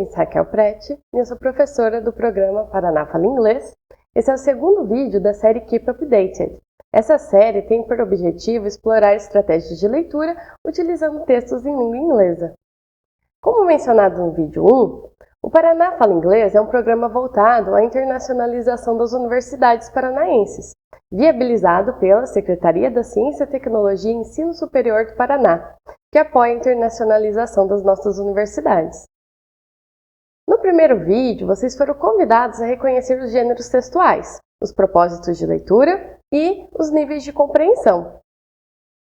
nome é Raquel Prete e eu sou professora do programa Paraná Fala Inglês. Esse é o segundo vídeo da série Keep Updated. Essa série tem por objetivo explorar estratégias de leitura utilizando textos em língua inglesa. Como mencionado no vídeo 1, o Paraná Fala Inglês é um programa voltado à internacionalização das universidades paranaenses, viabilizado pela Secretaria da Ciência, Tecnologia e Ensino Superior do Paraná, que apoia a internacionalização das nossas universidades. No primeiro vídeo, vocês foram convidados a reconhecer os gêneros textuais, os propósitos de leitura e os níveis de compreensão.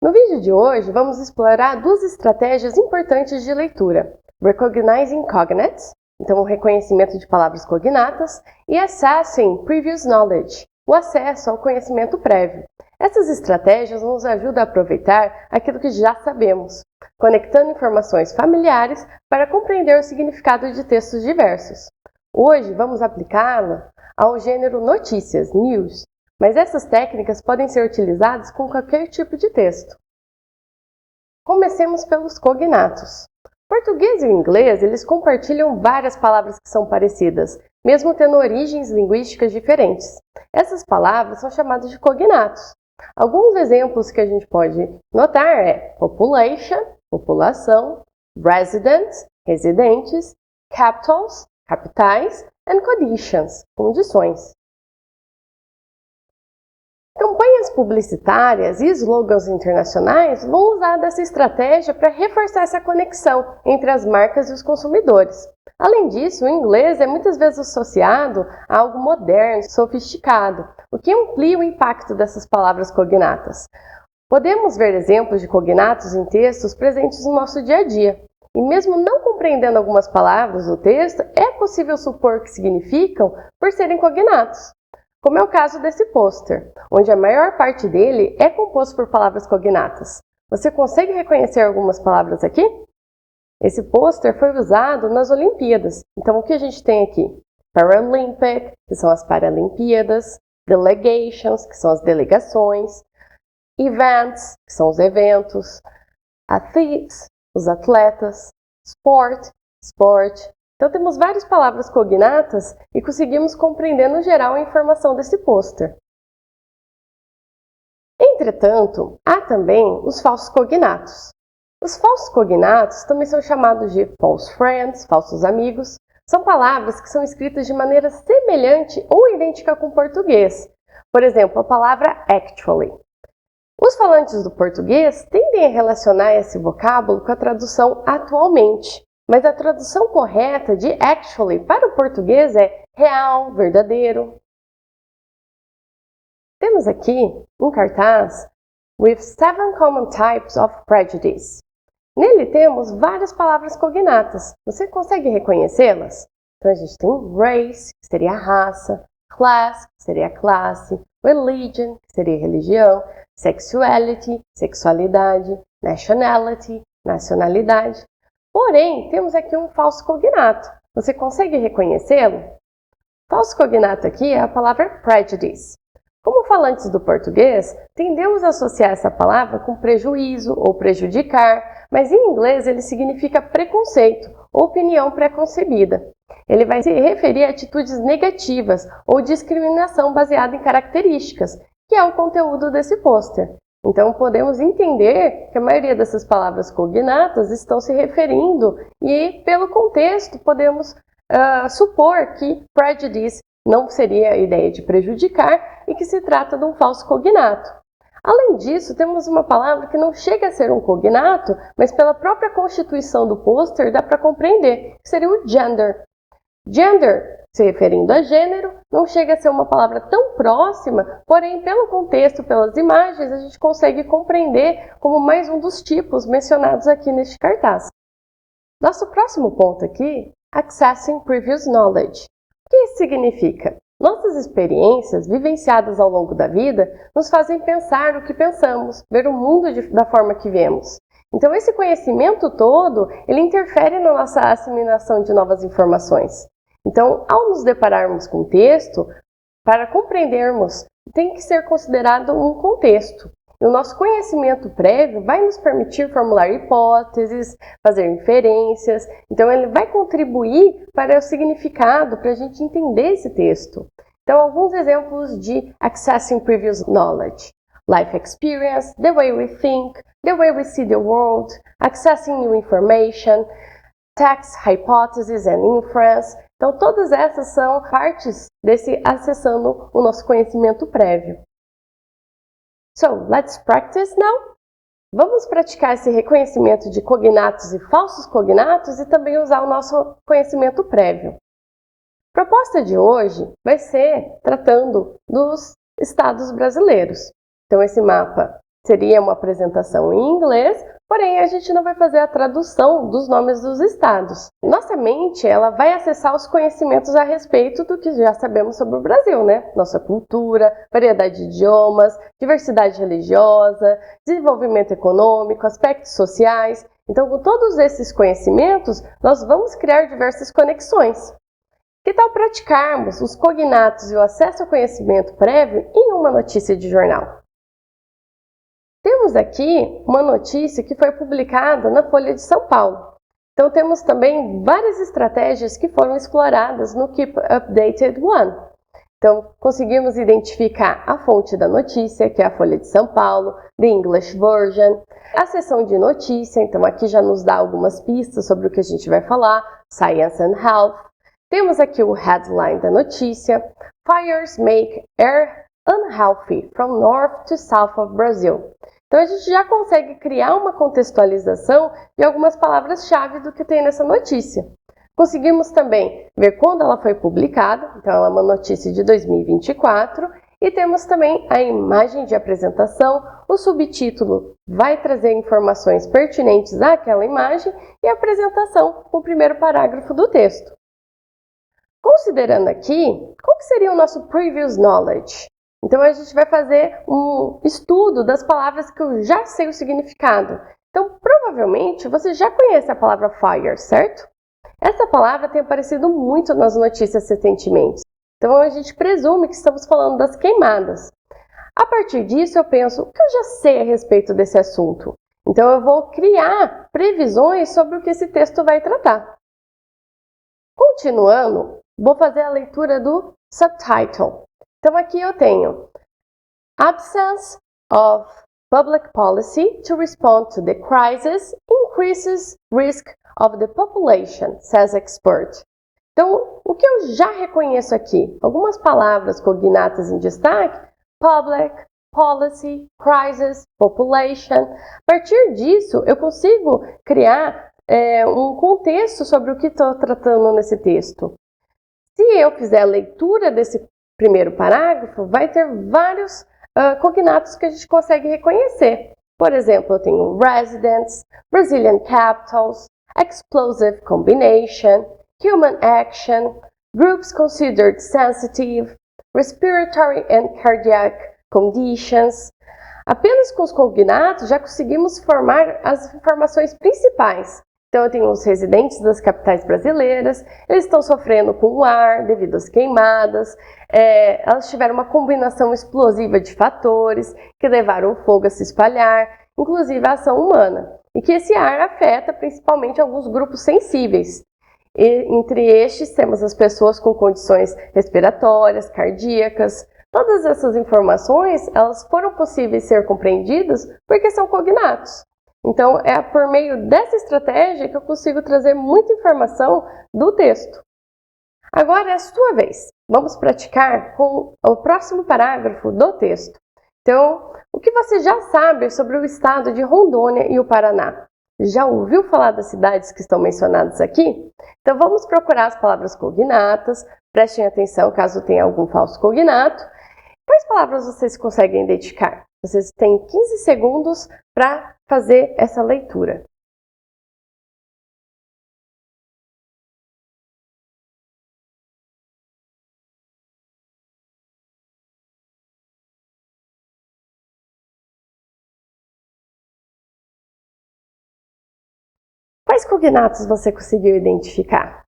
No vídeo de hoje, vamos explorar duas estratégias importantes de leitura: Recognizing Cognates, então o reconhecimento de palavras cognatas, e Assessing Previous Knowledge, o acesso ao conhecimento prévio. Essas estratégias nos ajudam a aproveitar aquilo que já sabemos, conectando informações familiares para compreender o significado de textos diversos. Hoje vamos aplicá-la ao gênero notícias, news, mas essas técnicas podem ser utilizadas com qualquer tipo de texto. Comecemos pelos cognatos. Português e o inglês, eles compartilham várias palavras que são parecidas, mesmo tendo origens linguísticas diferentes. Essas palavras são chamadas de cognatos. Alguns exemplos que a gente pode notar é population, população, residents, residentes, capitals, capitais, and conditions, condições. Campanhas publicitárias e slogans internacionais vão usar dessa estratégia para reforçar essa conexão entre as marcas e os consumidores. Além disso, o inglês é muitas vezes associado a algo moderno, sofisticado, o que amplia o impacto dessas palavras cognatas. Podemos ver exemplos de cognatos em textos presentes no nosso dia a dia. E mesmo não compreendendo algumas palavras do texto, é possível supor que significam por serem cognatos. Como é o caso desse pôster, onde a maior parte dele é composto por palavras cognatas. Você consegue reconhecer algumas palavras aqui? Esse pôster foi usado nas Olimpíadas. Então, o que a gente tem aqui? Paralympic, que são as Paralimpíadas, Delegations, que são as delegações, Events, que são os eventos, Athletes, os atletas, Sport, esporte. Então, temos várias palavras cognatas e conseguimos compreender no geral a informação desse pôster. Entretanto, há também os falsos cognatos. Os falsos cognatos também são chamados de false friends, falsos amigos. São palavras que são escritas de maneira semelhante ou idêntica com o português. Por exemplo, a palavra actually. Os falantes do português tendem a relacionar esse vocábulo com a tradução atualmente, mas a tradução correta de actually para o português é real, verdadeiro. Temos aqui um cartaz with 7 common types of prejudice. Nele temos várias palavras cognatas. Você consegue reconhecê-las? Então a gente tem race, que seria a raça, class, que seria a classe, religion, que seria religião, sexuality, sexualidade, nationality, nacionalidade. Porém, temos aqui um falso cognato. Você consegue reconhecê-lo? Falso cognato aqui é a palavra prejudice. Como falantes do português, tendemos a associar essa palavra com prejuízo ou prejudicar, mas em inglês ele significa preconceito ou opinião preconcebida. Ele vai se referir a atitudes negativas ou discriminação baseada em características, que é o conteúdo desse pôster. Então podemos entender que a maioria dessas palavras cognatas estão se referindo e, pelo contexto, podemos supor que prejudice não seria a ideia de prejudicar e que se trata de um falso cognato. Além disso, temos uma palavra que não chega a ser um cognato, mas pela própria constituição do pôster dá para compreender, que seria o gender. Gender, se referindo a gênero, não chega a ser uma palavra tão próxima, porém, pelo contexto, pelas imagens, a gente consegue compreender como mais um dos tipos mencionados aqui neste cartaz. Nosso próximo ponto aqui, Accessing Previous Knowledge. O que isso significa? Nossas experiências, vivenciadas ao longo da vida, nos fazem pensar o que pensamos, ver o mundo da forma que vemos. Então, esse conhecimento todo, ele interfere na nossa assimilação de novas informações. Então, ao nos depararmos com o texto, para compreendermos, tem que ser considerado um contexto. E o nosso conhecimento prévio vai nos permitir formular hipóteses, fazer inferências. Então, ele vai contribuir para o significado, para a gente entender esse texto. Então, alguns exemplos de accessing previous knowledge. Life experience, the way we think, the way we see the world, accessing new information, text, hypothesis and inference. Então, todas essas são partes desse acessando o nosso conhecimento prévio. So, let's practice now. Vamos praticar esse reconhecimento de cognatos e falsos cognatos e também usar o nosso conhecimento prévio. A proposta de hoje vai ser tratando dos estados brasileiros. Então, esse mapa seria uma apresentação em inglês, porém a gente não vai fazer a tradução dos nomes dos estados. Nossa mente ela vai acessar os conhecimentos a respeito do que já sabemos sobre o Brasil, né? Nossa cultura, variedade de idiomas, diversidade religiosa, desenvolvimento econômico, aspectos sociais. Então, com todos esses conhecimentos, nós vamos criar diversas conexões. Que tal praticarmos os cognatos e o acesso ao conhecimento prévio em uma notícia de jornal? Temos aqui uma notícia que foi publicada na Folha de São Paulo. Então, temos também várias estratégias que foram exploradas no Keep Updated One. Então, conseguimos identificar a fonte da notícia, que é a Folha de São Paulo, The English Version, a seção de notícia, então aqui já nos dá algumas pistas sobre o que a gente vai falar, Science and Health. Temos aqui o headline da notícia, Fires make air unhealthy from north to south of Brazil. Então, a gente já consegue criar uma contextualização de algumas palavras-chave do que tem nessa notícia. Conseguimos também ver quando ela foi publicada, então ela é uma notícia de 2024, e temos também a imagem de apresentação, o subtítulo vai trazer informações pertinentes àquela imagem e a apresentação, o primeiro parágrafo do texto. Considerando aqui, qual que seria o nosso previous knowledge? Então, a gente vai fazer um estudo das palavras que eu já sei o significado. Então, provavelmente, você já conhece a palavra fire, certo? Essa palavra tem aparecido muito nas notícias recentemente. Então, a gente presume que estamos falando das queimadas. A partir disso, eu penso, o que eu já sei a respeito desse assunto? Então, eu vou criar previsões sobre o que esse texto vai tratar. Continuando, vou fazer a leitura do subtitle. Então, aqui eu tenho Absence of public policy to respond to the crisis increases risk of the population, says expert. Então, o que eu já reconheço aqui? Algumas palavras cognatas em destaque, public, policy, crisis, population. A partir disso, eu consigo criar um contexto sobre o que estou tratando nesse texto. Se eu fizer a leitura desse primeiro parágrafo, vai ter vários cognatos que a gente consegue reconhecer. Por exemplo, eu tenho residents, Brazilian capitals, explosive combination, human action, groups considered sensitive, respiratory and cardiac conditions. Apenas com os cognatos já conseguimos formar as informações principais. Então, eu tenho os residentes das capitais brasileiras, eles estão sofrendo com o ar devido às queimadas, elas tiveram uma combinação explosiva de fatores que levaram o fogo a se espalhar, inclusive a ação humana, e que esse ar afeta principalmente alguns grupos sensíveis. E, entre estes, temos as pessoas com condições respiratórias, cardíacas. Todas essas informações elas foram possíveis ser compreendidas porque são cognatos. Então, é por meio dessa estratégia que eu consigo trazer muita informação do texto. Agora é a sua vez. Vamos praticar com o próximo parágrafo do texto. Então, o que você já sabe sobre o estado de Rondônia e o Paraná? Já ouviu falar das cidades que estão mencionadas aqui? Então, vamos procurar as palavras cognatas. Prestem atenção caso tenha algum falso cognato. Quais palavras vocês conseguem identificar? Vocês têm 15 segundos para fazer essa leitura. Quais cognatos você conseguiu identificar?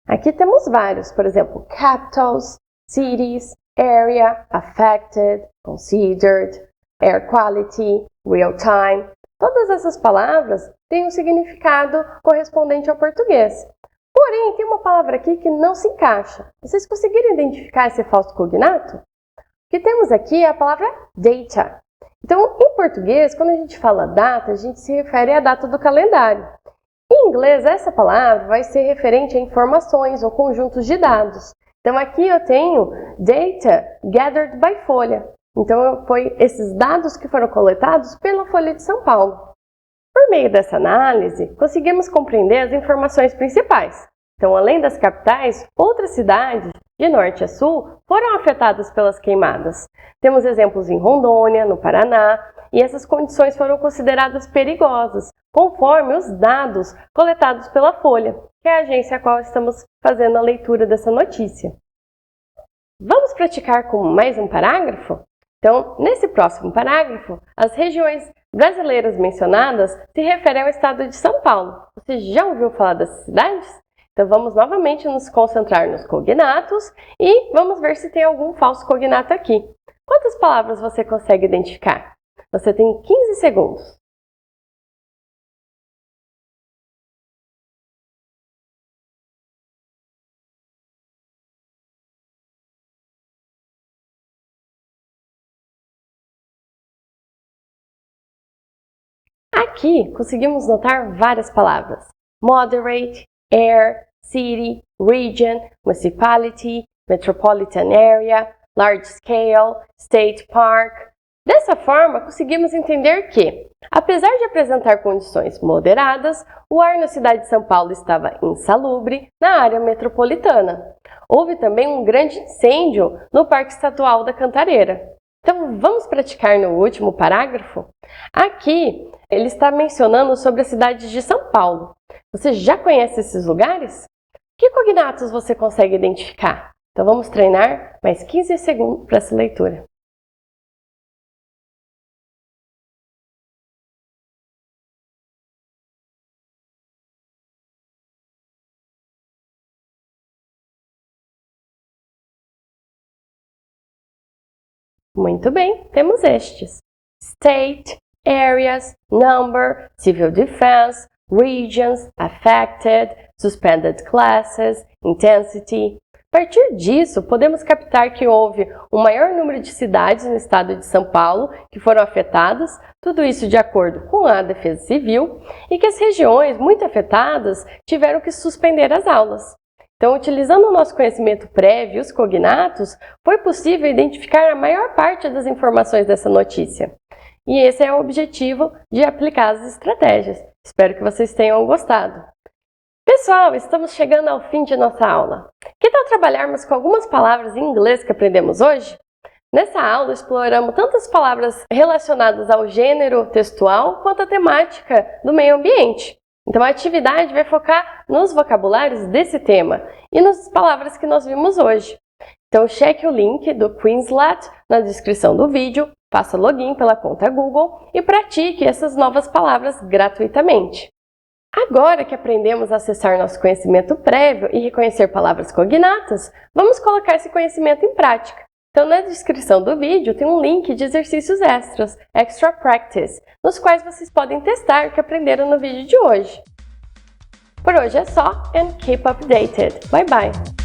Aqui temos vários, por exemplo, capitals, cities, area, affected, considered, air quality, real time. Todas essas palavras têm um significado correspondente ao português. Porém, tem uma palavra aqui que não se encaixa. Vocês conseguiram identificar esse falso cognato? O que temos aqui é a palavra data. Então, em português, quando a gente fala data, a gente se refere à data do calendário. Em inglês, essa palavra vai ser referente a informações ou conjuntos de dados. Então, aqui eu tenho data gathered by Folha. Então, foi esses dados que foram coletados pela Folha de São Paulo. Por meio dessa análise, conseguimos compreender as informações principais. Então, além das capitais, outras cidades, de norte a sul, foram afetadas pelas queimadas. Temos exemplos em Rondônia, no Paraná, e essas condições foram consideradas perigosas, conforme os dados coletados pela Folha, que é a agência a qual estamos fazendo a leitura dessa notícia. Vamos praticar com mais um parágrafo? Então, nesse próximo parágrafo, as regiões brasileiras mencionadas se referem ao estado de São Paulo. Você já ouviu falar dessas cidades? Então, vamos novamente nos concentrar nos cognatos e vamos ver se tem algum falso cognato aqui. Quantas palavras você consegue identificar? Você tem 15 segundos. Aqui conseguimos notar várias palavras: moderate, air, city, region, municipality, metropolitan area, large scale, state park. Dessa forma, conseguimos entender que, apesar de apresentar condições moderadas, o ar na cidade de São Paulo estava insalubre na área metropolitana. Houve também um grande incêndio no Parque Estadual da Cantareira. Então, vamos praticar no último parágrafo? Aqui, ele está mencionando sobre a cidade de São Paulo. Você já conhece esses lugares? Que cognatos você consegue identificar? Então, vamos treinar mais 15 segundos para essa leitura. Muito bem, temos estes: state, areas, number, civil defense, regions, affected, suspended classes, intensity. A partir disso, podemos captar que houve um maior número de cidades no estado de São Paulo que foram afetadas, tudo isso de acordo com a Defesa Civil, e que as regiões muito afetadas tiveram que suspender as aulas. Então, utilizando o nosso conhecimento prévio e os cognatos, foi possível identificar a maior parte das informações dessa notícia. E esse é o objetivo de aplicar as estratégias. Espero que vocês tenham gostado. Pessoal, estamos chegando ao fim de nossa aula. Que tal trabalharmos com algumas palavras em inglês que aprendemos hoje? Nessa aula, exploramos tanto as palavras relacionadas ao gênero textual quanto a temática do meio ambiente. Então, a atividade vai focar nos vocabulários desse tema e nas palavras que nós vimos hoje. Então, cheque o link do Quizlet na descrição do vídeo, faça login pela conta Google e pratique essas novas palavras gratuitamente. Agora que aprendemos a acessar nosso conhecimento prévio e reconhecer palavras cognatas, vamos colocar esse conhecimento em prática. Então, na descrição do vídeo tem um link de exercícios extras, Extra Practice, nos quais vocês podem testar o que aprenderam no vídeo de hoje. Por hoje é só, and keep updated. Bye bye!